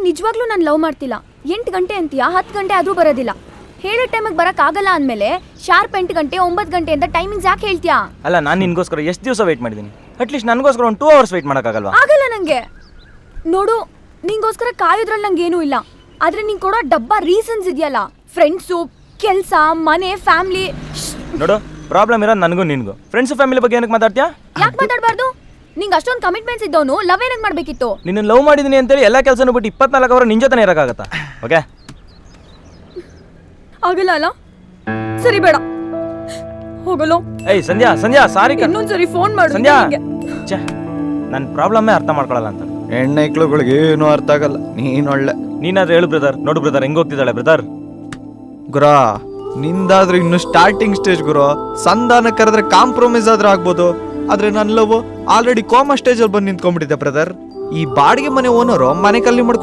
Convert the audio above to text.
ನಿಜವಾಗ್ಲೂ ನಾನು ಲವ್ ಮಾಡ್ತಿಲ್ಲ. 8 ಗಂಟೆ ಅಂತೀಯಾ, 10 ಗಂಟೆ ಆದ್ರೂ ಬರೋದಿಲ್ಲ. ಹೇಳೋ ಟೈಮಿಗೆ ಬರೋಕ್ಕಾಗಲ್ಲ ಅಂದಮೇಲೆ ಶಾರ್ಪ್ 8 ಗಂಟೆ 9 ಗಂಟೆ ಅಂತ ಟೈಮಿಂಗ್ಸ್ ಯಾಕೆ ಹೇಳ್ತೀಯಾ? ಅಲ್ಲ, ನಾನು ನಿನ್ಗೋಸ್ಕರ ಎಷ್ಟು ದಿವಸ ವೆಯ್ಟ್ ಮಾಡಿದ್ದೀನಿ. ಅಟ್ಲೀಸ್ಟ್ ನನಗೋಸ್ಕರ ಒಂದು 2 ಅವರ್ಸ್ ವೆಯ್ಟ್ ಮಾಡೋಕ್ಕಾಗಲ್ವಾ? ಆಗಲ್ಲ ನನಗೆ. ನೋಡು, ನಿಂಗೋಸ್ಕರ ಕಾಯೋದ್ರಲ್ಲಿ ನಂಗೇನೂ ಇಲ್ಲ. ಆದ್ರೆ ನೀನ್ ಕೊಡೋ ಡಬ್ಬ ರೀಸನ್ಸ್ ಇದೆಯಲ್ಲ, ಫ್ರೆಂಡ್ಸು, ಕೆಲಸ, ಮನೆ, ಫ್ಯಾಮಿಲಿ. ನೋಡು, ಪ್ರಾಬ್ಲಮ್ ಇರೋದು ನನಗೂ ನಿನ್ಗೂ. ಫ್ರೆಂಡ್ಸ್ ಫ್ಯಾಮಿಲಿ ಬಗ್ಗೆ ಏನಕ್ಕೆ ಮಾತಾಡ್ತೀಯಾ? ಯಾಕೆ ಮಾತಾಡಬಾರ್ದು? ನಿಂಗೆ ಅಷ್ಟೊಂದು ಕಮಿಟ್ಮೆಂಟ್ಸ್ ಇದ್ದವನು ಲವ್ ಏನಕ್ಕೆ ಮಾಡಬೇಕಿತ್ತು? ನಿನ್ನ ಲವ್ ಮಾಡಿದೀನಿ ಅಂತೇಳಿ ಎಲ್ಲ ಕೆಲಸನೂ ಬಿಟ್ಟು 24 ಅವರ್ ನಿನ್ ಜೊತೆನೇ ಇರೋಕ್ಕಾಗತ್ತಾ? ಓಕೆ, ಆಗಲ್ಲ ಅಲ್ಲ? ಸರಿ, ಬೇಡ, ಹೋಗಲು. ಏಯ್ ಸಂಧ್ಯಾ, ಸಂಧ್ಯಾ, ಸಾರಿ. ಇನ್ನೊಂದ್ಸರಿ ಫೋನ್ ಮಾಡು ಸಂಧ್ಯಾ. ಛೇ, ನನ್ನ ಪ್ರಾಬ್ಲಮ್ಮೇ ಅರ್ಥ ಮಾಡ್ಕೊಳ್ಳಲ್ಲ ಅಂತ. ಹೆಣ್ಣೈಕ್ಳುಗಳಿಗೆ ಏನೂ ಅರ್ಥ ಆಗಲ್ಲ. ನೀನೊಳ್ಳೆ. ನೀನಾದ್ರೂ ಹೇಳು ಬ್ರದರ್. ನೋಡು ಬ್ರದರ್, ಹೆಂಗ್ ಹೋಗ್ತಿದ್ದಾಳೆ ಬ್ರದರ್. ಗುರು, ನಿಂದಾದ್ರೂ ಇನ್ನು ಸ್ಟಾರ್ಟಿಂಗ್ ಸ್ಟೇಜ್ ಗುರು. ಸಂಧಾನ ಕರೆದ್ರೆ ಕಾಂಪ್ರಮೈಸ್ ಆದ್ರೂ ಆಗ್ಬೋದು. ಆದ್ರೆ ನನ್ನ ಲವ್ ಆಲ್ರೆಡಿ ಕೋಮಾ ಸ್ಟೇಜ್ ಅಲ್ಲಿ ಬಂದು ನಿಂತ್ಕೊಂಡ್ಬಿಟ್ಟಿದೆ ಬ್ರದರ್. ಈ ಬಾಡಿಗೆ ಮನೆ ಓನರು ಮನೆ ಕಲ್ಲಿ ಮಾಡ್ಕೊಂಡು